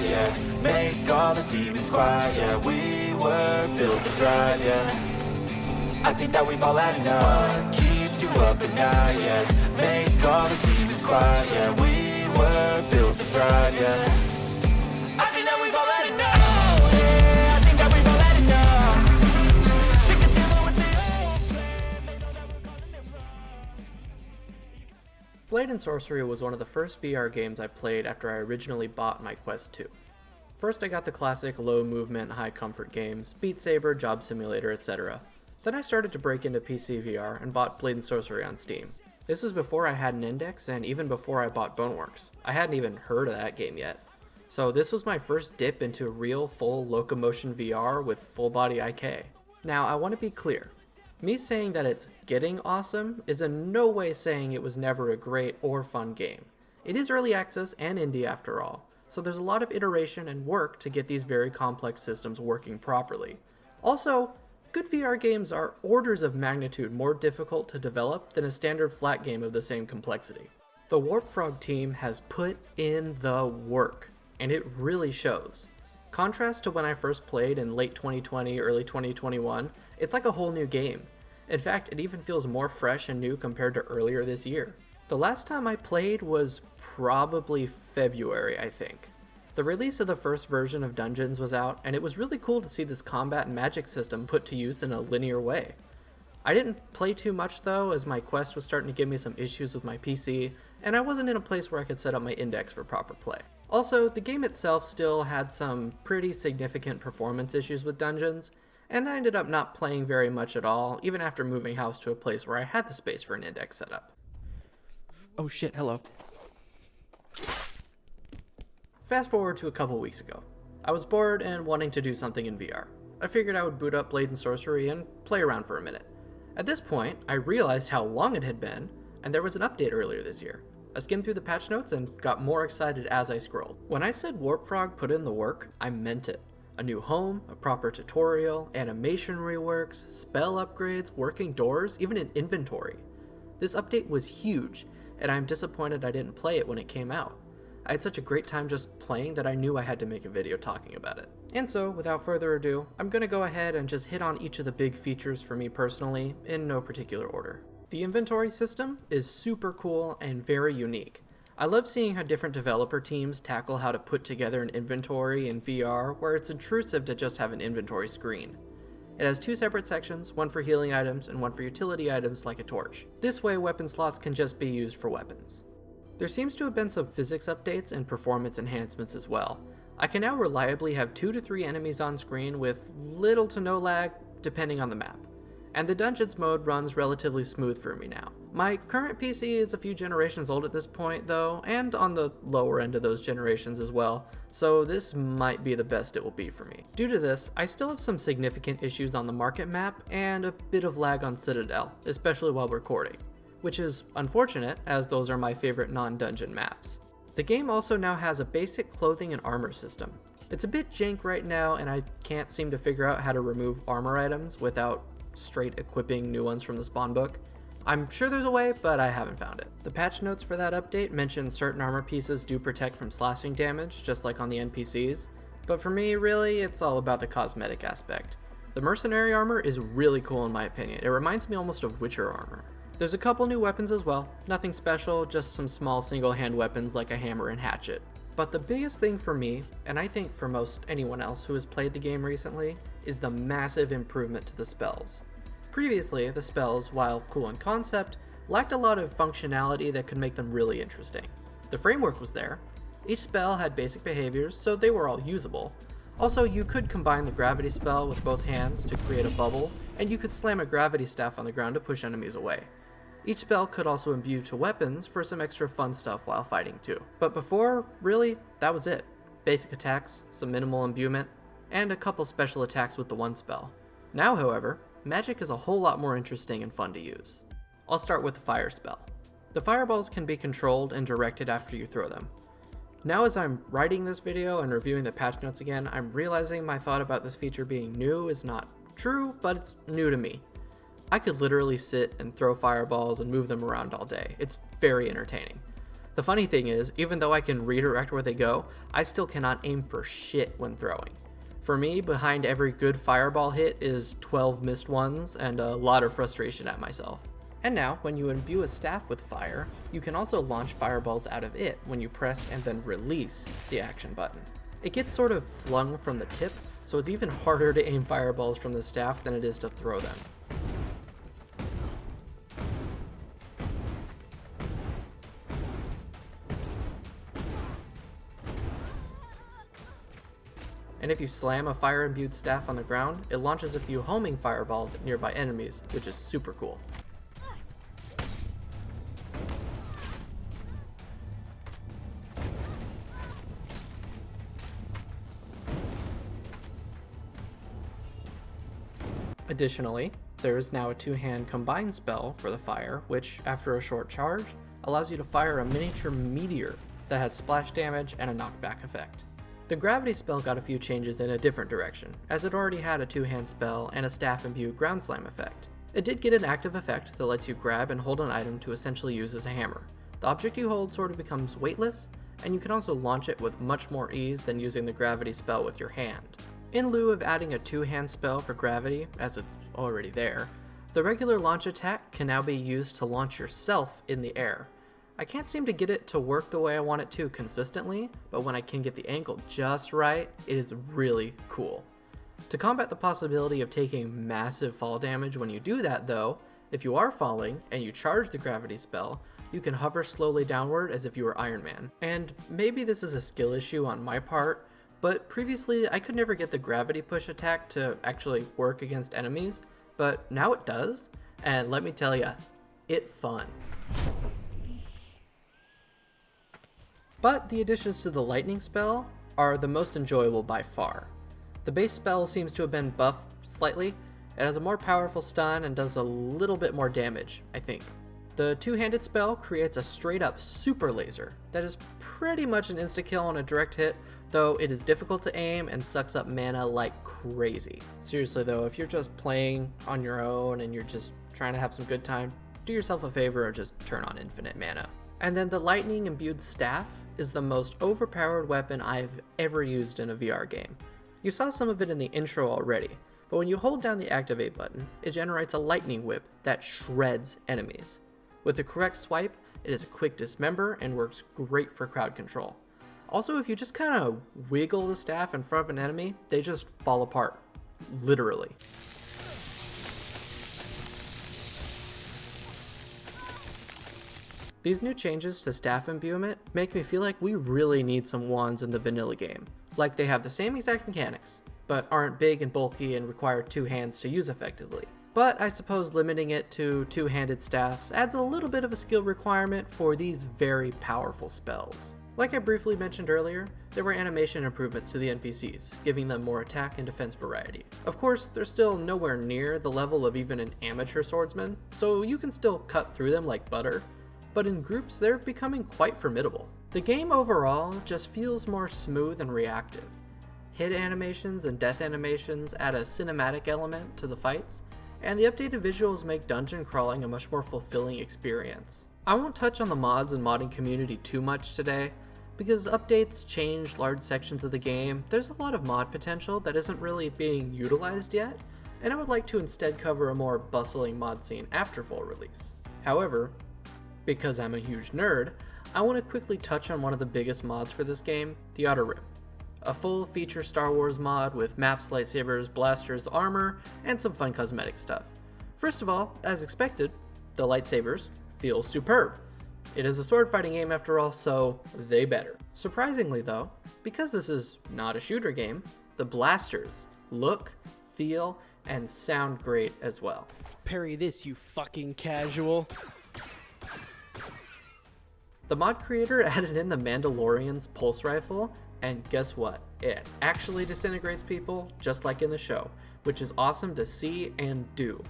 night, yeah. Make all the demons quiet, yeah. We were built to thrive, yeah. I think that we've all had enough. What keeps you up at night, yeah. Make all the demons quiet, yeah. We were built to thrive, yeah. I think that we've all had enough. Yeah, I think that we've all had enough. Sick of dealing with the old plan. They know that we're gonna live wrong. Blade and Sorcery was one of the first VR games I played after I originally bought my Quest 2. First I got the classic low movement, high comfort games, Beat Saber, Job Simulator, etc. Then I started to break into PC VR and bought Blade and Sorcery on Steam. This was before I had an index and even before I bought Boneworks. I hadn't even heard of that game yet. So this was my first dip into real full locomotion VR with full body IK. Now I want to be clear. Me saying that it's getting awesome is in no way saying it was never a great or fun game. It is early access and indie after all, so there's a lot of iteration and work to get these very complex systems working properly. Also, good VR games are orders of magnitude more difficult to develop than a standard flat game of the same complexity. The Warp Frog team has put in the work, and it really shows. Contrast to when I first played in late 2020, early 2021, it's like a whole new game. In fact, it even feels more fresh and new compared to earlier this year. The last time I played was probably February, I think. The release of the first version of Dungeons was out, and it was really cool to see this combat and magic system put to use in a linear way. I didn't play too much though, as my Quest was starting to give me some issues with my PC, and I wasn't in a place where I could set up my index for proper play. Also, the game itself still had some pretty significant performance issues with Dungeons, and I ended up not playing very much at all, even after moving house to a place where I had the space for an index set up. Oh shit, hello. Fast forward to a couple weeks ago. I was bored and wanting to do something in VR. I figured I would boot up Blade and Sorcery and play around for a minute. At this point, I realized how long it had been, and there was an update earlier this year. I skimmed through the patch notes and got more excited as I scrolled. When I said Warp Frog put in the work, I meant it. A new home, a proper tutorial, animation reworks, spell upgrades, working doors, even an inventory. This update was huge, and I'm disappointed I didn't play it when it came out. I had such a great time just playing that I knew I had to make a video talking about it. And so, without further ado, I'm gonna go ahead and just hit on each of the big features for me personally, in no particular order. The inventory system is super cool and very unique. I love seeing how different developer teams tackle how to put together an inventory in VR where it's intrusive to just have an inventory screen. It has two separate sections, one for healing items and one for utility items like a torch. This way weapon slots can just be used for weapons. There seems to have been some physics updates and performance enhancements as well. I can now reliably have 2 to 3 enemies on screen with little to no lag depending on the map. And the Dungeons mode runs relatively smooth for me now. My current PC is a few generations old at this point though, and on the lower end of those generations as well, so this might be the best it will be for me. Due to this, I still have some significant issues on the market map and a bit of lag on Citadel, especially while recording, which is unfortunate as those are my favorite non-dungeon maps. The game also now has a basic clothing and armor system. It's a bit jank right now and I can't seem to figure out how to remove armor items without straight equipping new ones from the spawn book. I'm sure there's a way, but I haven't found it. The patch notes for that update mention certain armor pieces do protect from slashing damage, just like on the NPCs, but for me, really, it's all about the cosmetic aspect. The mercenary armor is really cool in my opinion. It reminds me almost of Witcher armor. There's a couple new weapons as well, nothing special, just some small single-hand weapons like a hammer and hatchet. But the biggest thing for me, and I think for most anyone else who has played the game recently, is the massive improvement to the spells. Previously, the spells, while cool in concept, lacked a lot of functionality that could make them really interesting. The framework was there. Each spell had basic behaviors, so they were all usable. Also, you could combine the gravity spell with both hands to create a bubble, and you could slam a gravity staff on the ground to push enemies away. Each spell could also imbue to weapons for some extra fun stuff while fighting too. But before, really, that was it. Basic attacks, some minimal imbuement, and a couple special attacks with the one spell. Now, however, magic is a whole lot more interesting and fun to use. I'll start with the fire spell. The fireballs can be controlled and directed after you throw them. Now as I'm writing this video and reviewing the patch notes again, I'm realizing my thought about this feature being new is not true, but it's new to me. I could literally sit and throw fireballs and move them around all day. It's very entertaining. The funny thing is, even though I can redirect where they go, I still cannot aim for shit when throwing. For me, behind every good fireball hit is 12 missed ones and a lot of frustration at myself. And now, when you imbue a staff with fire, you can also launch fireballs out of it when you press and then release the action button. It gets sort of flung from the tip, so it's even harder to aim fireballs from the staff than it is to throw them. And if you slam a fire-imbued staff on the ground, it launches a few homing fireballs at nearby enemies, which is super cool. Additionally, there is now a two-hand combined spell for the fire, which, after a short charge, allows you to fire a miniature meteor that has splash damage and a knockback effect. The gravity spell got a few changes in a different direction, as it already had a two-hand spell and a staff-imbued ground slam effect. It did get an active effect that lets you grab and hold an item to essentially use as a hammer. The object you hold sort of becomes weightless, and you can also launch it with much more ease than using the gravity spell with your hand. In lieu of adding a two-hand spell for gravity, as it's already there, the regular launch attack can now be used to launch yourself in the air. I can't seem to get it to work the way I want it to consistently, but when I can get the angle just right, it is really cool. To combat the possibility of taking massive fall damage when you do that though, if you are falling and you charge the gravity spell, you can hover slowly downward as if you were Iron Man. And maybe this is a skill issue on my part, but previously I could never get the gravity push attack to actually work against enemies, but now it does, and let me tell ya, it's fun. But the additions to the lightning spell are the most enjoyable by far. The base spell seems to have been buffed slightly. It has a more powerful stun and does a little bit more damage, I think. The two-handed spell creates a straight up super laser that is pretty much an insta-kill on a direct hit, though it is difficult to aim and sucks up mana like crazy. Seriously though, if you're just playing on your own and you're just trying to have some good time, do yourself a favor and just turn on infinite mana. And then the lightning imbued staff is the most overpowered weapon I've ever used in a VR game. You saw some of it in the intro already, but when you hold down the activate button, it generates a lightning whip that shreds enemies. With the correct swipe, it is a quick dismember and works great for crowd control. Also, if you just kind of wiggle the staff in front of an enemy, they just fall apart. Literally. These new changes to staff imbuement make me feel like we really need some wands in the vanilla game. Like they have the same exact mechanics, but aren't big and bulky and require two hands to use effectively. But I suppose limiting it to two-handed staffs adds a little bit of a skill requirement for these very powerful spells. Like I briefly mentioned earlier, there were animation improvements to the NPCs, giving them more attack and defense variety. Of course, they're still nowhere near the level of even an amateur swordsman, so you can still cut through them like butter, but in groups they're becoming quite formidable. The game overall just feels more smooth and reactive. Hit animations and death animations add a cinematic element to the fights, and the updated visuals make dungeon crawling a much more fulfilling experience. I won't touch on the mods and modding community too much today, because updates change large sections of the game. There's a lot of mod potential that isn't really being utilized yet, and I would like to instead cover a more bustling mod scene after full release. However, because I'm a huge nerd, I want to quickly touch on one of the biggest mods for this game, the Outer Rim. A full feature Star Wars mod with maps, lightsabers, blasters, armor, and some fun cosmetic stuff. First of all, as expected, the lightsabers feel superb. It is a sword fighting game after all, so they better. Surprisingly though, because this is not a shooter game, the blasters look, feel, and sound great as well. Parry this, you fucking casual. The mod creator added in the Mandalorian's pulse rifle, and guess what? It actually disintegrates people just like in the show, which is awesome to see and do.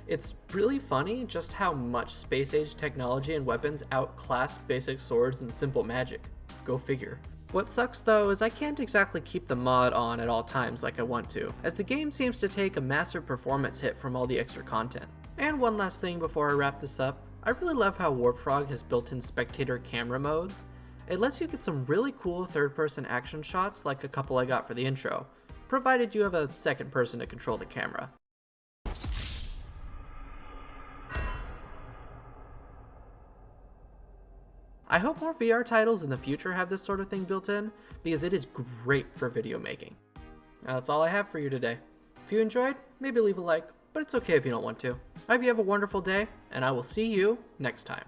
It's really funny just how much space age technology and weapons outclass basic swords and simple magic. Go figure. What sucks though is I can't exactly keep the mod on at all times like I want to, as the game seems to take a massive performance hit from all the extra content. And one last thing before I wrap this up, I really love how Warp Frog has built-in spectator camera modes. It lets you get some really cool third-person action shots like a couple I got for the intro, provided you have a second person to control the camera. I hope more VR titles in the future have this sort of thing built in, because it is great for video making. Now that's all I have for you today. If you enjoyed, maybe leave a like, but it's okay if you don't want to. I hope you have a wonderful day, and I will see you next time.